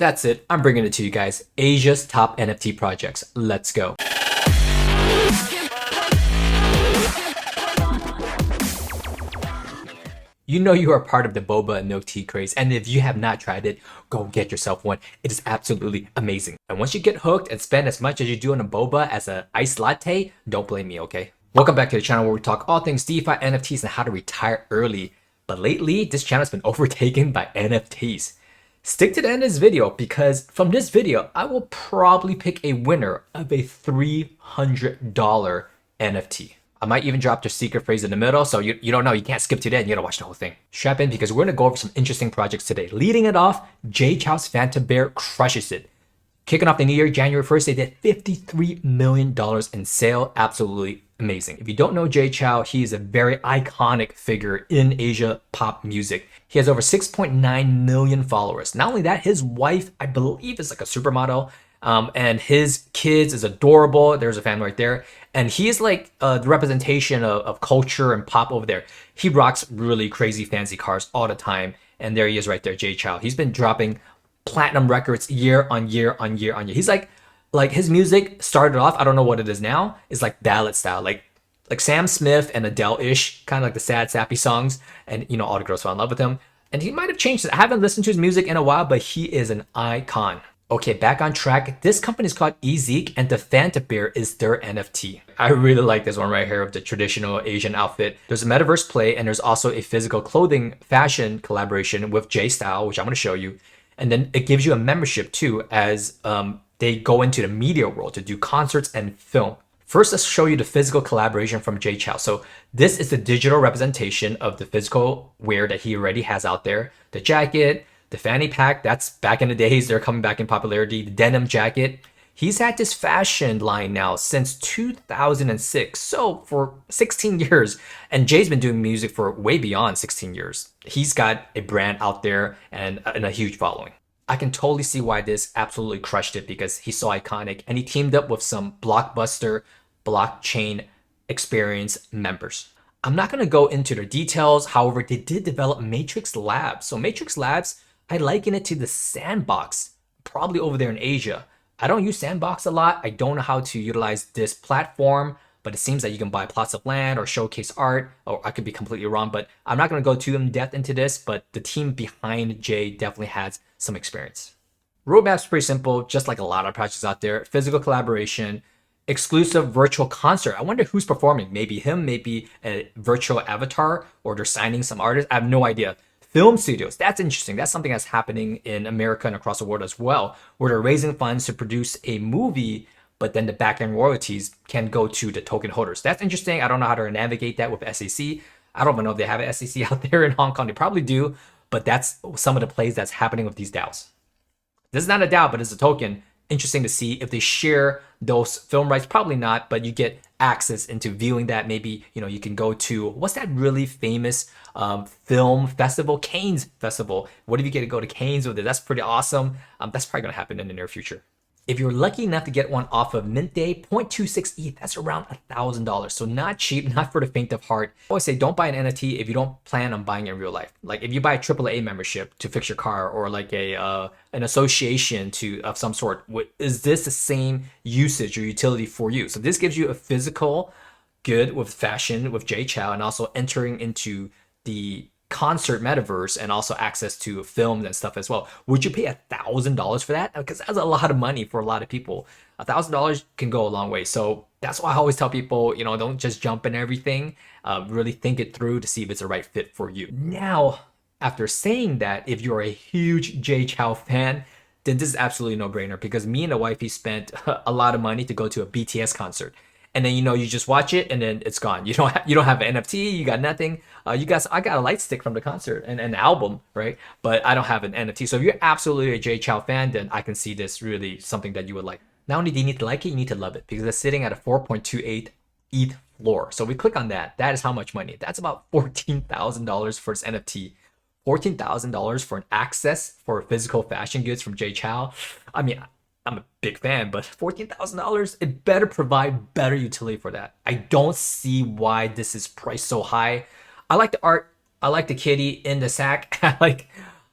That's it. I'm bringing it to you guys. Asia's top NFT projects. Let's go. You know you are part of the boba and milk tea craze, and if you have not tried it, go get yourself one. It is absolutely amazing. And once you get hooked and spend as much as you do on a boba as an iced latte, don't blame me, okay? Welcome back to the channel where we talk all things DeFi, NFTs, and how to retire early. But lately, this channel has been overtaken by NFTs. Stick to the end of this video because from this video, I will probably pick a winner of a $300 NFT. I might even drop the secret phrase in the middle, so you don't know, you can't skip to that, you gotta watch the whole thing. Strap in because we're gonna go over some interesting projects today. Leading it off, Jay Chou's Phanta Bear crushes it. Kicking off the new year, January 1st, they did $53 million in sale. Absolutely amazing. If you don't know Jay Chou, he is a very iconic figure in Asia pop music. He has over 6.9 million followers. Not only that, his wife, I believe, is like a supermodel. And his kids is adorable. There's a family right there. And he is like the representation of culture and pop over there. He rocks really crazy fancy cars all the time. And there he is right there, Jay Chou. He's been dropping platinum records year on year on year on year. He's like his music started off, I don't know what it is now, is like ballad style, like Sam Smith and Adele-ish, kind of like the sad, sappy songs. And you know, all the girls fell in love with him. And he might have changed it. I haven't listened to his music in a while, but he is an icon. Okay, back on track. This company is called Ezek, and the Phanta Bear is their NFT. I really like this one right here of the traditional Asian outfit. There's a metaverse play, and there's also a physical clothing fashion collaboration with J Style, which I'm going to show you. And then it gives you a membership too, as they go into the media world to do concerts and film. First, let's show you the physical collaboration from Jay Chou. So this is the digital representation of the physical wear that he already has out there. The jacket, the fanny pack, that's back in the days, they're coming back in popularity. The denim jacket. He's had this fashion line now since 2006, so for 16 years. And Jay's been doing music for way beyond 16 years. He's got a brand out there and a huge following. I can totally see why this absolutely crushed it because he's so iconic, and he teamed up with some blockbuster blockchain experience members. I'm not going to go into the details. However, they did develop Matrix Labs. So Matrix Labs, I liken it to the Sandbox, probably over there in Asia. I don't use Sandbox a lot. I don't know how to utilize this platform, but it seems that you can buy plots of land or showcase art, or I could be completely wrong, but I'm not going to go too in depth into this, but the team behind Jay definitely has some experience. Roadmap's pretty simple, just like a lot of projects out there. Physical collaboration, exclusive virtual concert. I wonder who's performing. Maybe him, maybe a virtual avatar, or they're signing some artists. I have no idea. Film studios, that's interesting. That's something that's happening in America and across the world as well, where they're raising funds to produce a movie, but then the back-end royalties can go to the token holders. That's interesting. I don't know how to navigate that with SEC. I don't even know if they have an SEC out there in Hong Kong. They probably do, but that's some of the plays that's happening with these DAOs. This is not a DAO, but it's a token. Interesting to see if they share those film rights. Probably not, but you get access into viewing that. Maybe, you know, you can go to, what's that really famous film festival? Cannes Festival. What if you get to go to Cannes with it? That's pretty awesome. That's probably going to happen in the near future. If you're lucky enough to get one off of Mint Day, 0.26 ETH, that's around $1,000. So not cheap, not for the faint of heart. I always say don't buy an NFT if you don't plan on buying it in real life. Like if you buy a AAA membership to fix your car, or like an association of some sort, is this the same usage or utility for you? So this gives you a physical good with fashion with Jay Chou, and also entering into the concert metaverse and also access to films and stuff as well. Would you pay $1,000 for that? Because that's a lot of money for a lot of people. $1,000 can go a long way. So that's why I always tell people, you know, don't just jump in everything. Really think it through to see if it's the right fit for you. Now, after saying that, if you're a huge Jay Chou fan, then this is absolutely no brainer, because me and the wifey spent a lot of money to go to a BTS concert. And then, you know, you just watch it and then it's gone. You don't have an NFT, you got nothing. I got a light stick from the concert and an album, right? But I don't have an NFT. So if you're absolutely a Jay Chou fan, then I can see this really something that you would like. Not only do you need to like it, you need to love it, because it's sitting at a 4.28 ETH floor. So we click on that. That is how much money. That's about $14,000 for its NFT. $14,000 for an access for physical fashion goods from Jay Chou. I mean, I'm a big fan, but $14,000, it better provide better utility for that. I don't see why this is priced so high. I like the art. I like the kitty in the sack.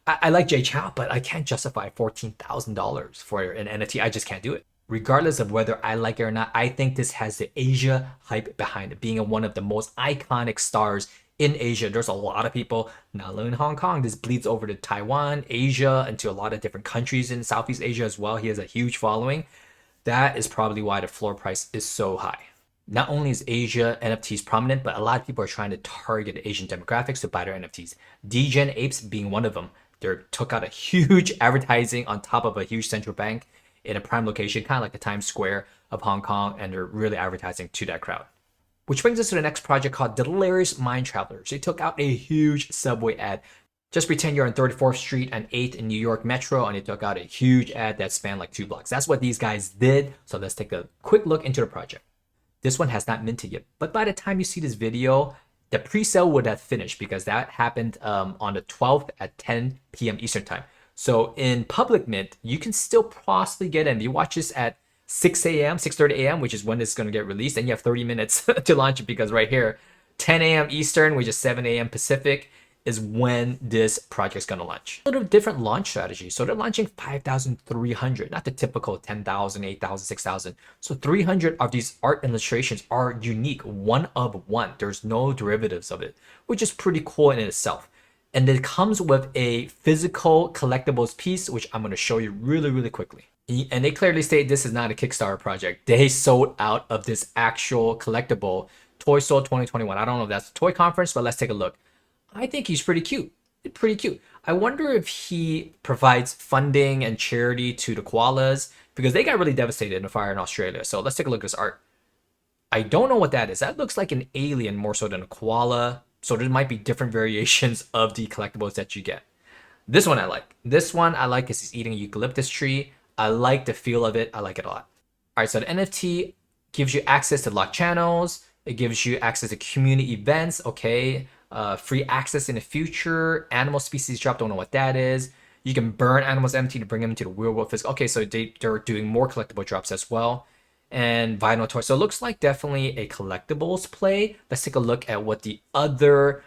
I like Jay Chow, but I can't justify $14,000 for an NFT. I just can't do it. Regardless of whether I like it or not, I think this has the Asia hype behind it, being one of the most iconic stars in Asia. There's a lot of people, not only in Hong Kong, this bleeds over to Taiwan, Asia, and to a lot of different countries in Southeast Asia as well. He has a huge following. That is probably why the floor price is so high. Not only is Asia NFTs prominent, but a lot of people are trying to target Asian demographics to buy their NFTs. Degen Apes being one of them. They took out a huge advertising on top of a huge central bank in a prime location, kind of like the Times Square of Hong Kong, and they're really advertising to that crowd. Which brings us to the next project called Delirious Mind Travelers. They took out a huge subway ad. Just pretend you're on 34th Street and 8th in New York Metro, and they took out a huge ad that spanned like 2 blocks. That's what these guys did. So let's take a quick look into the project. This one has not minted yet, but by the time you see this video, the pre-sale would have finished because that happened on the 12th at 10 p.m. Eastern time. So in public mint, you can still possibly get in. If you watch this at 6 a.m., 6:30 a.m., which is when it's going to get released, and you have 30 minutes to launch it because right here, 10 a.m. Eastern, which is 7 a.m. Pacific, is when this project's going to launch. A little different launch strategy. So they're launching 5,300, not the typical 10,000, 8,000, 6,000. So 300 of these art illustrations are unique, one of one. There's no derivatives of it, which is pretty cool in itself. And it comes with a physical collectibles piece, which I'm going to show you really, really quickly. And they clearly state this is not a Kickstarter project. They sold out of this actual collectible Toy Soul 2021. I don't know if that's a toy conference, but let's take a look. I think he's pretty cute. Pretty cute. I wonder if he provides funding and charity to the koalas because they got really devastated in the fire in Australia. So let's take a look at this art. I don't know what that is. That looks like an alien more so than a koala. So there might be different variations of the collectibles that you get. This one I like. This one I like because he's eating a eucalyptus tree. I like the feel of it. I like it a lot. All right, so the NFT gives you access to locked channels. It gives you access to community events. Okay. Free access in the future. Animal species drop, don't know what that is. You can burn animals empty to bring them into the real world physical. Okay, so they're doing more collectible drops as well. And vinyl toys. So it looks like definitely a collectibles play. Let's take a look at what the other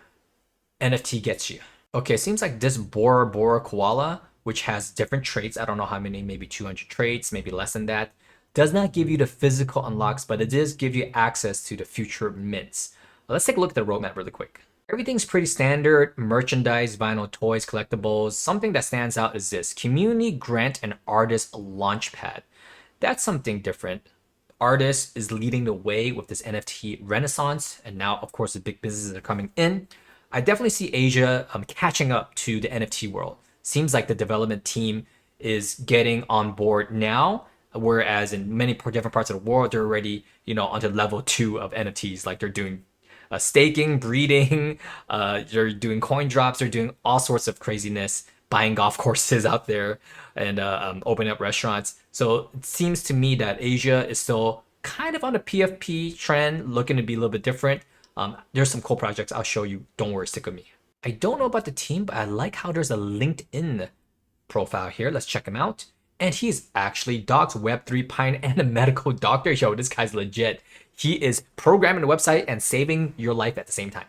NFT gets you. Okay, it seems like this Bora Bora koala, which has different traits. I don't know how many, maybe 200 traits, maybe less than that. Does not give you the physical unlocks, but it does give you access to the future mints. Let's take a look at the roadmap really quick. Everything's pretty standard, merchandise, vinyl toys, collectibles. Something that stands out is this, community grant and artist launchpad. That's something different. Artist is leading the way with this NFT renaissance. And now, of course, the big businesses are coming in. I definitely see Asia catching up to the NFT world. Seems like the development team is getting on board now, whereas in many different parts of the world, they're already, onto level 2 of NFTs. Like they're doing staking, breeding, they're doing coin drops, they're doing all sorts of craziness, buying golf courses out there and opening up restaurants. So it seems to me that Asia is still kind of on a PFP trend, looking to be a little bit different. There's some cool projects I'll show you. Don't worry, stick with me. I don't know about the team, but I like how there's a LinkedIn profile here. Let's check him out. And he's actually Doc's Web3 Pine and a medical doctor. Yo, this guy's legit. He is programming the website and saving your life at the same time.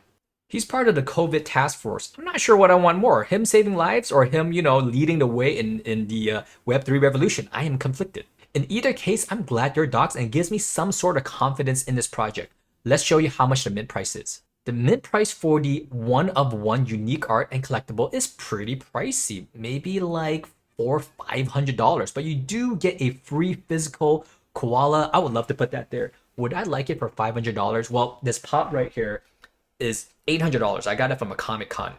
He's part of the COVID task force. I'm not sure what I want more, him saving lives or him, leading the way in the Web3 revolution. I am conflicted. In either case, I'm glad they're docs and it gives me some sort of confidence in this project. Let's show you how much the mint price is. The mint price for the one-of-one unique art and collectible is pretty pricey. Maybe like $400 or $500, but you do get a free physical koala. I would love to put that there. Would I like it for $500? Well, this pop right here is $800. I got it from a Comic Con,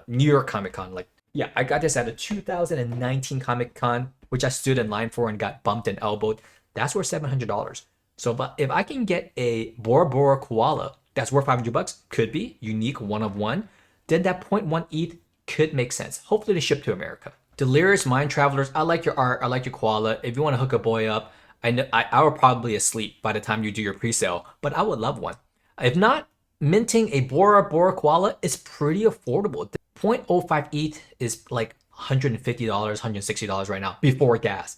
New York Comic Con. I got this at a 2019 Comic Con, which I stood in line for and got bumped and elbowed. That's worth $700. So, but if I can get a Bora Bora koala that's worth $500, could be unique, one of one, then that 0.1 ETH could make sense. Hopefully they ship to America. Delirious Mind Travelers, I like your art, I like your koala. If you want to hook a boy up, I know I will probably asleep by the time you do your pre-sale, but I would love one. If not, minting a Bora Bora koala is pretty affordable. The 0.05 ETH is like $150, $160 right now before gas.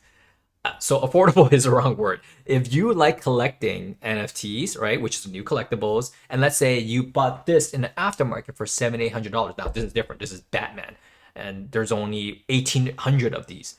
So affordable is the wrong word. If you like collecting NFTs, right, which is new collectibles, and let's say you bought this in the aftermarket for $700, $800. Now this is different. This is Batman. and there's only 1,800 of these.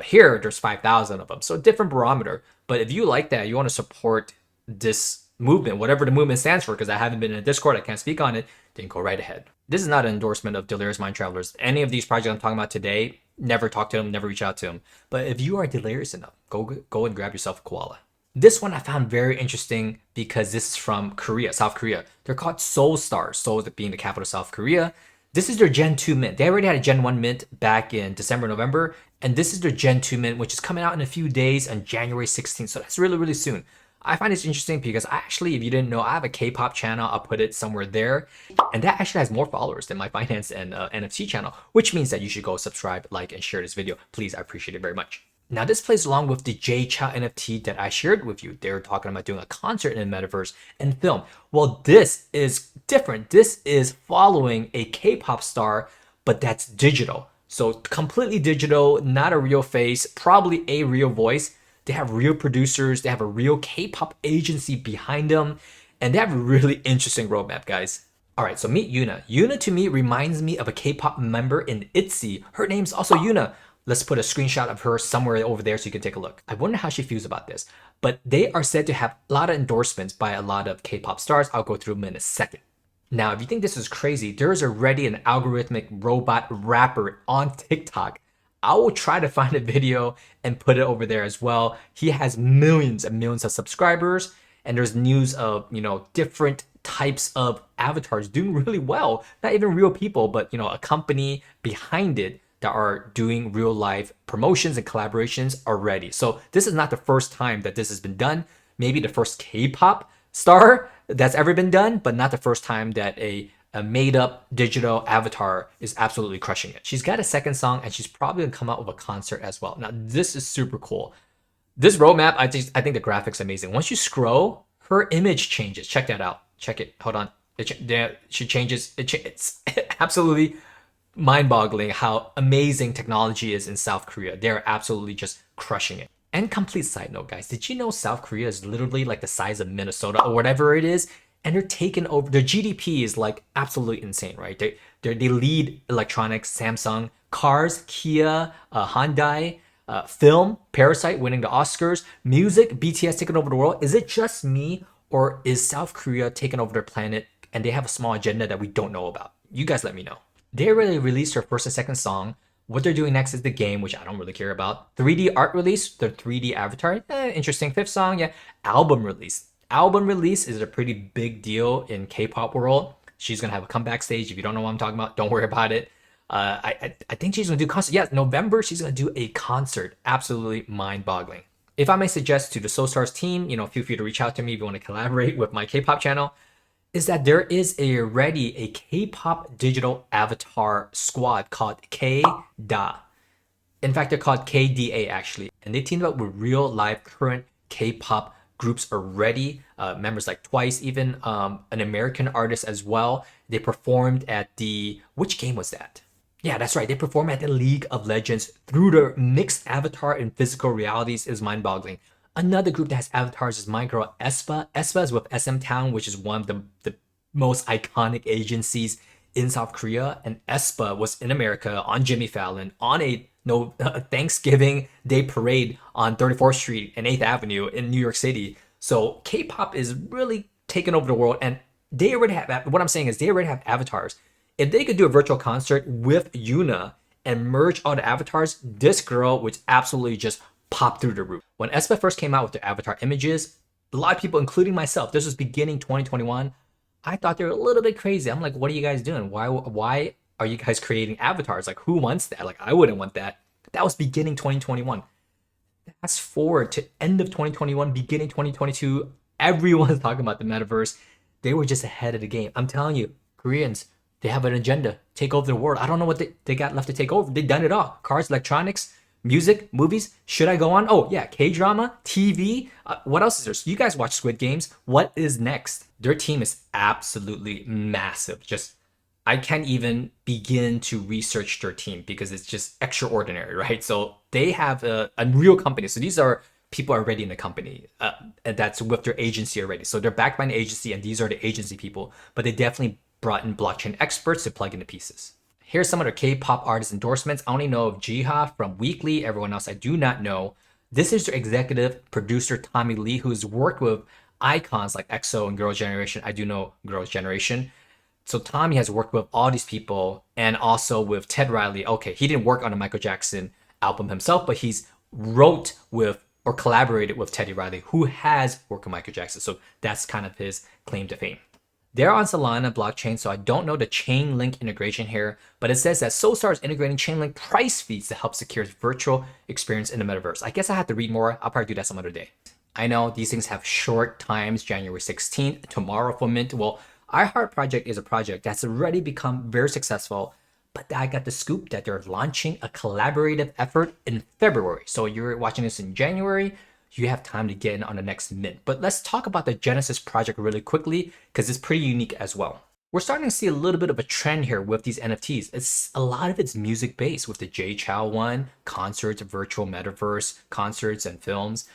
Here, there's 5,000 of them. So different barometer. But if you like that, you want to support this movement, whatever the movement stands for, because I haven't been in a Discord, I can't speak on it, then go right ahead. This is not an endorsement of Delirious Mind Travelers. Any of these projects I'm talking about today, never talk to them, never reach out to them. But if you are delirious enough, go and grab yourself a koala. This one I found very interesting because this is from Korea, South Korea. They're called Seoul Stars, Seoul being the capital of South Korea. This is their Gen 2 mint. They already had a Gen 1 mint back in December, November, and this is their Gen 2 mint, which is coming out in a few days on January 16th. So that's really, really soon. I find this interesting because I actually, if you didn't know, I have a K-pop channel. I'll put it somewhere there. And that actually has more followers than my finance and NFT channel, which means that you should go subscribe, like, and share this video. Please, I appreciate it very much. Now, this plays along with the J Chow NFT that I shared with you. They were talking about doing a concert in the metaverse and film. Well, this is different. This is following a K-pop star, but that's digital. So completely digital, not a real face, probably a real voice. They have real producers. They have a real K-pop agency behind them. And they have a really interesting roadmap, guys. All right, so meet Yuna. Yuna to me reminds me of a K-pop member in ITZY. Her name's also Yuna. Let's put a screenshot of her somewhere over there so you can take a look. I wonder how she feels about this. But they are said to have a lot of endorsements by a lot of K-pop stars. I'll go through them in a second. Now, if you think this is crazy, there's already an algorithmic robot rapper on TikTok. I will try to find a video and put it over there as well. He has millions and millions of subscribers, and there's news of, different types of avatars doing really well. Not even real people, but, a company behind it that are doing real life promotions and collaborations already. So this is not the first time that this has been done. Maybe the first K-pop star that's ever been done, but not the first time that a made up digital avatar is absolutely crushing it. She's got a second song and she's probably gonna come out with a concert as well. Now, this is super cool. This roadmap, I think the graphics amazing. Once you scroll, her image changes. Check that out. Check it. Hold on. She changes. It's absolutely mind-boggling how amazing technology is in South Korea. They're absolutely just crushing it. And complete side note, guys, did you know South Korea is literally like the size of Minnesota or whatever it is? And they're taking over. Their GDP is like absolutely insane, right? They lead electronics, Samsung, cars, Kia, Hyundai, film, Parasite winning the Oscars, music, BTS taking over the world. Is it just me, or is South Korea taking over their planet and they have a small agenda that we don't know about? You guys let me know. They already released their first and second song. What they're doing next is the game, which I don't really care about. 3D art release, their 3D avatar. Interesting. Fifth song, yeah. Album release. Album release is a pretty big deal in K-pop world. She's gonna have a comeback stage. If you don't know what I'm talking about, don't worry about it. I think she's gonna do concert. Yeah, November she's gonna do a concert. Absolutely mind-boggling. If I may suggest to the Seoul Stars team, feel free to reach out to me if you want to collaborate with my K-pop channel, is that there is already a K-pop digital avatar squad called K-Da. In fact, they're called KDA actually. And they teamed up with real live current K-pop groups already. Members like Twice, even an American artist as well. They performed at which game was that? Yeah, that's right. They performed at the League of Legends through their mixed avatar and physical realities. Is mind-boggling. Another group that has avatars is my girl aespa. aespa is with SM Town, which is one of the most iconic agencies in South Korea. And aespa was in America on Jimmy Fallon on a Thanksgiving Day parade on 34th Street and 8th Avenue in New York City. So K-pop is really taking over the world. And they already have, what I'm saying is they already have avatars. If they could do a virtual concert with Yuna and merge all the avatars, this girl would absolutely just pop through the roof. When aespa first came out with their avatar images, a lot of people, including myself, this was beginning 2021, I thought they were a little bit crazy. I'm like, what are you guys doing? Why are you guys creating avatars? Like, who wants that? Like, I wouldn't want that. That was beginning 2021. Fast forward to end of 2021, beginning 2022, everyone's talking about the metaverse. They were just ahead of the game. I'm telling you, Koreans, they have an agenda. Take over the world. I don't know what they got left to take over. They've done it all. Cars, electronics, music, movies. Should I go on? Oh, yeah. K-drama, TV. What else is there? So you guys watch Squid Games. What is next? Their team is absolutely massive. I can't even begin to research their team because it's just extraordinary, right? So they have a real company. So these are people already in the company and that's with their agency already. So they're backed by an agency and these are the agency people, but they definitely brought in blockchain experts to plug in the pieces. Here's some of the K-pop artist endorsements. I only know of Jiha from Weekly. Everyone else I do not know. This is their executive producer, Tommy Lee, who's worked with icons like EXO and Girls' Generation. I do know Girls' Generation. So Tommy has worked with all these people and also with Ted Riley. Okay, he didn't work on a Michael Jackson album himself, but he's wrote with or collaborated with Teddy Riley, who has worked with Michael Jackson. So that's kind of his claim to fame. They're on Solana blockchain, so I don't know the Chainlink integration here, but it says that Seoul Stars is integrating Chainlink price feeds to help secure virtual experience in the metaverse. I guess I have to read more. I'll probably do that some other day. I know these things have short times, January 16th, tomorrow for mint. Well, iHeart Project is a project that's already become very successful, but I got the scoop that they're launching a collaborative effort in February. So you're watching this in January, you have time to get in on the next mint. But let's talk about the Genesis project really quickly because it's pretty unique as well. We're starting to see a little bit of a trend here with these NFTs. It's a lot of it's music based with the Jay Chow one, concerts, virtual metaverse, concerts and films.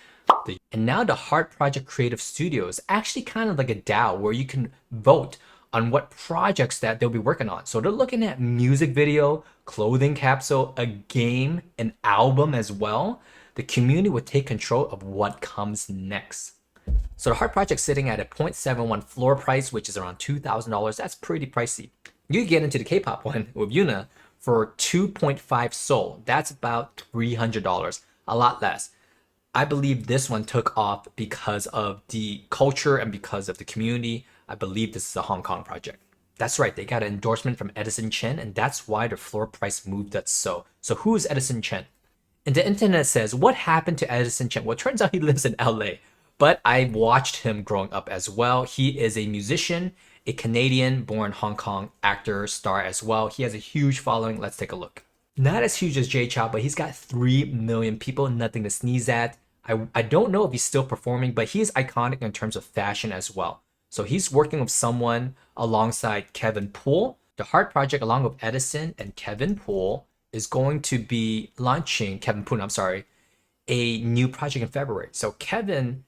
And now the Heart Project Creative Studio is actually kind of like a DAO where you can vote on what projects that they'll be working on. So they're looking at music video, clothing capsule, a game, an album as well. The community would take control of what comes next. So the Heart Project's sitting at a 0.71 floor price, which is around $2,000. That's pretty pricey. You get into the K-pop one with Yuna for 2.5 Seoul. That's about $300, a lot less. I believe this one took off because of the culture and because of the community. I believe this is a Hong Kong project. That's right, they got an endorsement from Edison Chen, and that's why the floor price moved up so. So who is Edison Chen? And the internet says, what happened to Edison Chen? Well, it turns out he lives in LA, but I watched him growing up as well. He is a musician, a Canadian-born Hong Kong actor, star as well. He has a huge following. Let's take a look. Not as huge as Jay Chow, but he's got 3 million people, nothing to sneeze at. I don't know if he's still performing, but he is iconic in terms of fashion as well. So he's working with someone alongside Kevin Poole. The Heart Project, along with Edison and Kevin Poole, is going to be launching, a new project in February. So Kevin,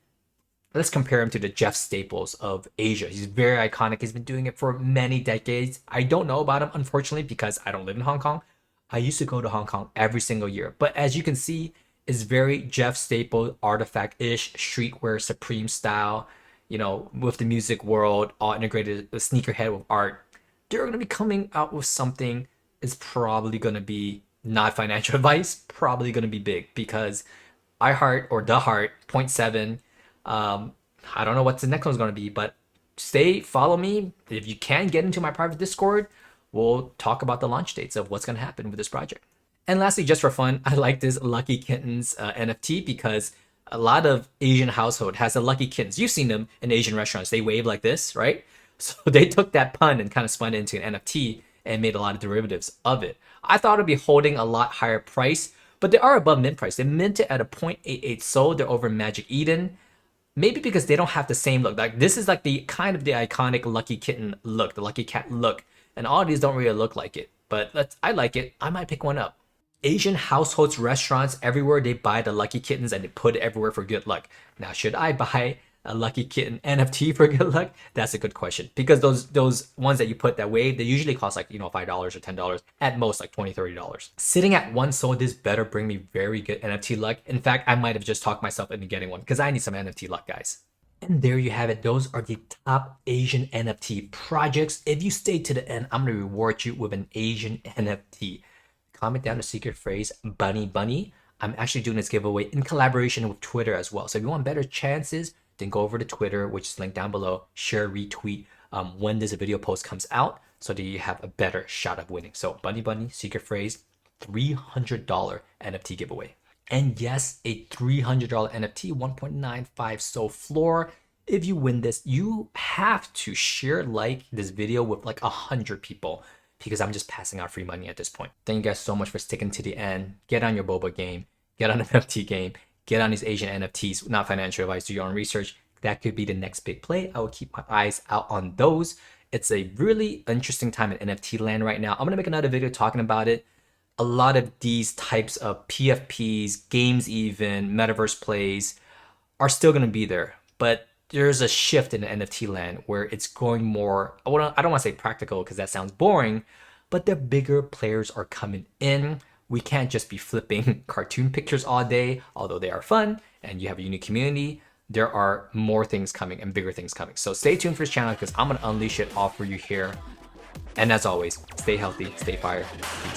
let's compare him to the Jeff Staples of Asia. He's very iconic. He's been doing it for many decades. I don't know about him, unfortunately, because I don't live in Hong Kong. I used to go to Hong Kong every single year. But as you can see, it's very Jeff Staples, artifact-ish, streetwear, Supreme style, you know, with the music world, all integrated, the sneakerhead with art. They're going to be coming out with something. It's probably going to be not financial advice, probably going to be big because iHeart or The Heart 0.7. I don't know what the next one's going to be, but follow me. If you can get into my private Discord, we'll talk about the launch dates of what's going to happen with this project. And lastly, just for fun, I like this Lucky Kittens NFT because a lot of Asian household has a Lucky Kittens. You've seen them in Asian restaurants. They wave like this, right? So they took that pun and kind of spun it into an NFT and made a lot of derivatives of it. I thought it'd be holding a lot higher price, but they are above mint price. They minted at a 0.88 Sol. They're over Magic Eden. Maybe because they don't have the same look. Like this is like the kind of the iconic Lucky Kitten look, the Lucky Cat look. And all these don't really look like it. But I like it. I might pick one up. Asian households, restaurants, everywhere they buy the Lucky Kittens and they put it everywhere for good luck. Now, should I buy a Lucky Kitten NFT for good luck? That's a good question. Because those ones that you put that way, they usually cost like, $5 or $10. At most like $20, $30. Sitting at 1 Sol, this better bring me very good NFT luck. In fact, I might have just talked myself into getting one because I need some NFT luck, guys. And there you have it. Those are the top Asian NFT projects. If you stay to the end, I'm going to reward you with an Asian NFT. Comment down the secret phrase, bunny bunny. I'm actually doing this giveaway in collaboration with Twitter as well. So if you want better chances, then go over to Twitter, which is linked down below. Share, retweet when this video post comes out so that you have a better shot of winning. So bunny bunny, secret phrase, $300 NFT giveaway. And yes, a $300 NFT, 1.95 Sol floor. If you win this, you have to share this video with like 100 people because I'm just passing out free money at this point. Thank you guys so much for sticking to the end. Get on your boba game, get on an NFT game, get on these Asian NFTs, not financial advice, do your own research. That could be the next big play. I will keep my eyes out on those. It's a really interesting time in NFT land right now. I'm gonna make another video talking about it. A lot of these types of PFPs, games even, metaverse plays are still gonna be there, but there's a shift in the NFT land where it's going more, I don't want to say practical because that sounds boring, but the bigger players are coming in. We can't just be flipping cartoon pictures all day, although they are fun and you have a unique community. There are more things coming and bigger things coming. So stay tuned for this channel because I'm gonna unleash it all for you here. And as always, stay healthy, stay fire. Peace.